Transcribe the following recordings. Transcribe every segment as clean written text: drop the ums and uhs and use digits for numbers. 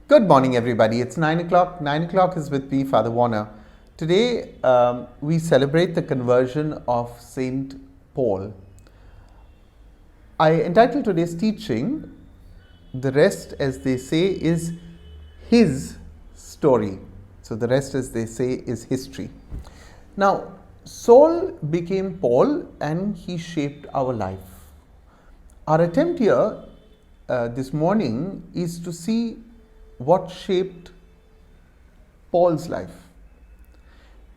Good morning, everybody. It's 9 o'clock. 9 o'clock is with me, Father Warner. Today, we celebrate the conversion of Saint Paul. I entitled today's teaching, The Rest, as they say, is his story. So, the rest, as they say, is history. Now, Saul became Paul and he shaped our life. Our attempt here this morning is to see what shaped Paul's life.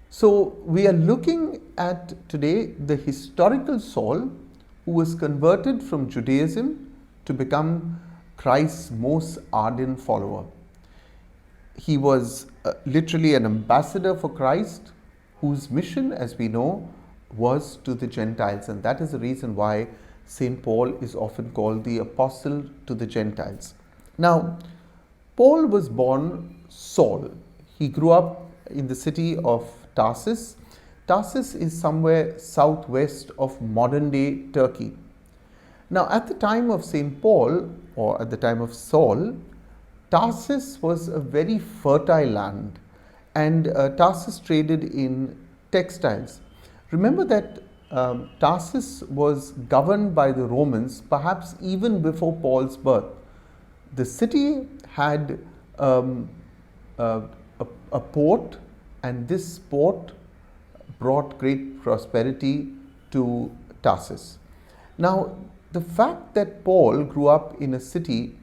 So we are looking at today the historical Saul who was converted from Judaism to become Christ's most ardent follower. He was literally an ambassador for Christ, whose mission, as we know, was to the Gentiles, and that is the reason why Saint Paul is often called the apostle to the Gentiles. Now, Paul was born Saul. He grew up in the city of Tarsus. Tarsus is somewhere southwest of modern-day Turkey. Now, at the time of Saint Paul, or at the time of Saul, Tarsus was a very fertile land, and Tarsus traded in textiles. Remember that Tarsus was governed by the Romans, perhaps even before Paul's birth. The city had a port, and this port brought great prosperity to Tarsus. Now, the fact that Paul grew up in a city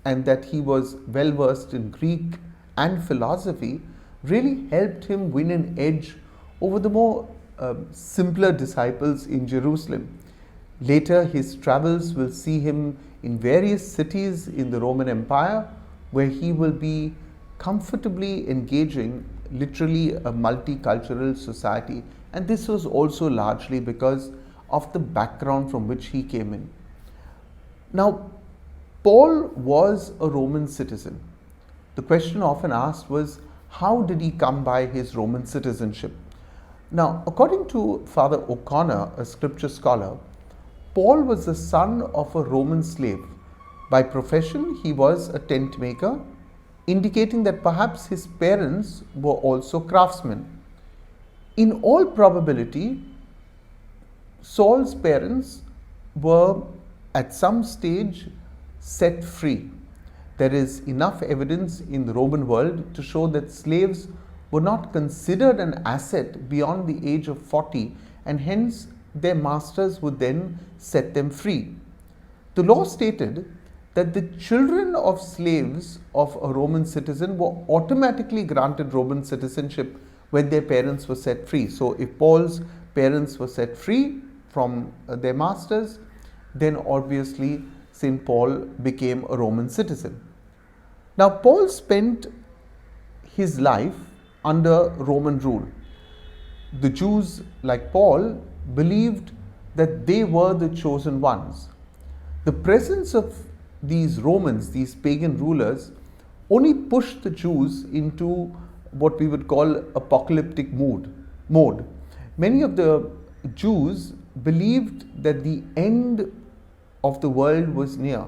and that he was well versed in Greek and philosophy really helped him win an edge over the more simpler disciples in Jerusalem. Later, his travels will see him in various cities in the Roman Empire, where he will be comfortably engaging literally a multicultural society. And this was also largely because of the background from which he came in. Now, Paul was a Roman citizen. The question often asked was, how did he come by his Roman citizenship? Now, according to Father O'Connor, a scripture scholar, Paul was the son of a Roman slave. By profession, he was a tent maker, indicating that perhaps his parents were also craftsmen. In all probability, Saul's parents were at some stage set free. There is enough evidence in the Roman world to show that slaves were not considered an asset beyond the age of 40, and hence their masters would then set them free. The law stated that the children of slaves of a Roman citizen were automatically granted Roman citizenship when their parents were set free. So if Paul's parents were set free from their masters, then obviously St. Paul became a Roman citizen. Now, Paul spent his life under Roman rule. The Jews, like Paul, believed that they were the chosen ones. The presence of these Romans, these pagan rulers, only pushed the Jews into what we would call apocalyptic mode. Many of the Jews believed that the end of the world was near.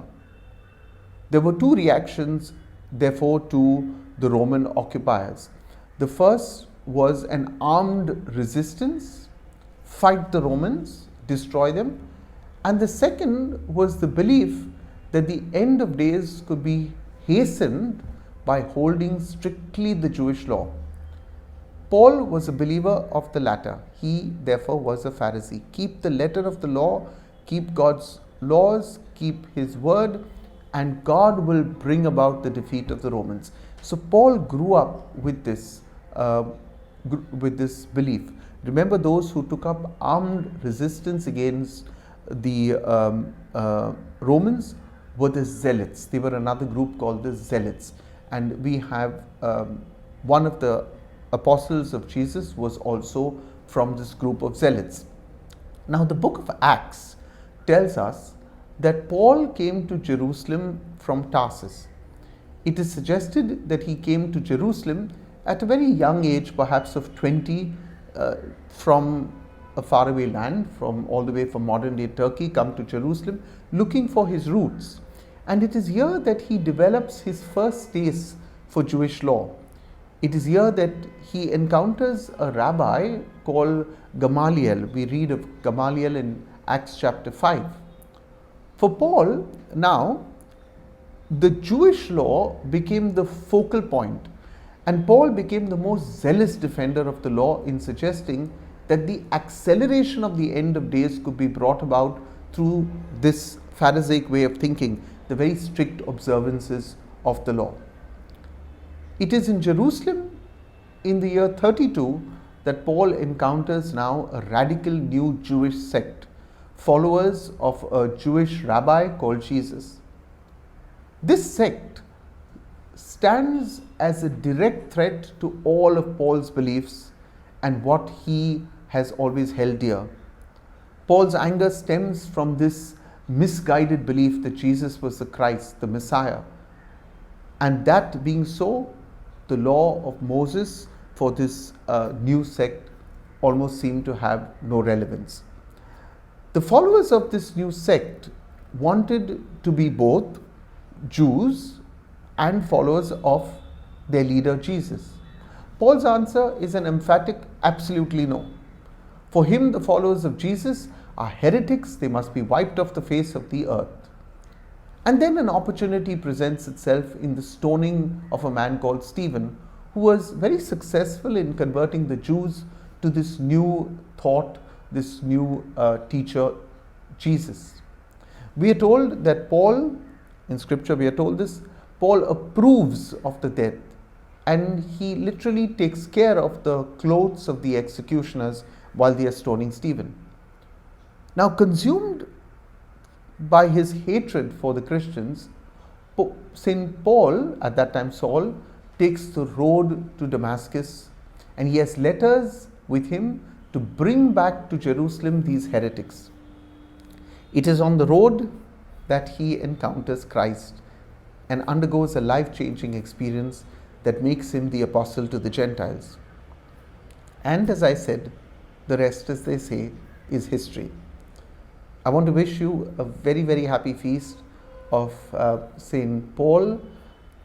There were two reactions, therefore, to the Roman occupiers. The first was an armed resistance, fight the Romans, destroy them. And the second was the belief that the end of days could be hastened by holding strictly the Jewish law. Paul was a believer of the latter. He, therefore, was a Pharisee. Keep the letter of the law, keep God's laws, keep his word, and God will bring about the defeat of the Romans. So Paul grew up with this belief. Remember, those who took up armed resistance against the Romans were the Zealots. They were another group called the Zealots. And we have one of the apostles of Jesus was also from this group of Zealots. Now, the book of Acts tells us that Paul came to Jerusalem from Tarsus. It is suggested that he came to Jerusalem at a very young age, perhaps of 20, from a faraway land, from all the way from modern day Turkey, come to Jerusalem looking for his roots. And it is here that he develops his first taste for Jewish law. It is here that he encounters a rabbi called Gamaliel. We read of Gamaliel in Acts chapter 5. For Paul, now, the Jewish law became the focal point, and Paul became the most zealous defender of the law in suggesting that the acceleration of the end of days could be brought about through this Pharisaic way of thinking, the very strict observances of the law. It is in Jerusalem in the year 32 that Paul encounters now a radical new Jewish sect, followers of a Jewish rabbi called Jesus. This sect stands as a direct threat to all of Paul's beliefs and what he has always held dear. Paul's anger stems from this misguided belief that Jesus was the Christ, the Messiah. And that being so, the law of Moses for this new sect almost seemed to have no relevance. The followers of this new sect wanted to be both Jews and followers of their leader Jesus. Paul's answer is an emphatic absolutely no. For him, the followers of Jesus are heretics, they must be wiped off the face of the earth. And then an opportunity presents itself in the stoning of a man called Stephen, who was very successful in converting the Jews to this new thought, this new teacher, Jesus. We are told that Paul, in scripture we are told this, Paul approves of the death, and he literally takes care of the clothes of the executioners while they are stoning Stephen. Now, consumed by his hatred for the Christians, St. Paul, at that time Saul, takes the road to Damascus, and he has letters with him to bring back to Jerusalem these heretics. It is on the road that he encounters Christ and undergoes a life-changing experience that makes him the apostle to the Gentiles. And as I said, the rest, as they say, is history. I want to wish you a very, very happy feast of St. Paul.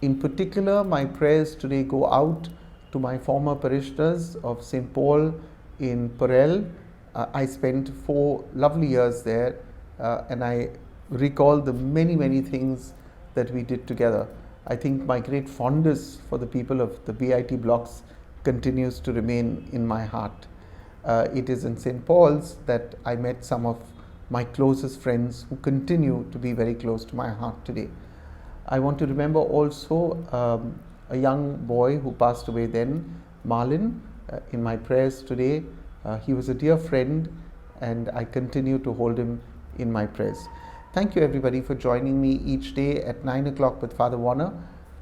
In particular, my prayers today go out to my former parishioners of St. Paul in Parel. I spent 4 lovely years there, and I recall the many, many things that we did together. I think my great fondness for the people of the BIT blocks continues to remain in my heart. It is in St. Paul's that I met some of my closest friends who continue to be very close to my heart today. I want to remember also a young boy who passed away then, Marlin, in my prayers today. He was a dear friend, and I continue to hold him in my prayers. Thank you everybody for joining me each day at 9 o'clock with Father Warner.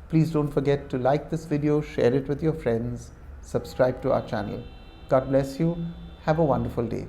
Please don't forget to like this video, share it with your friends, subscribe to our channel. God bless you. Have a wonderful day.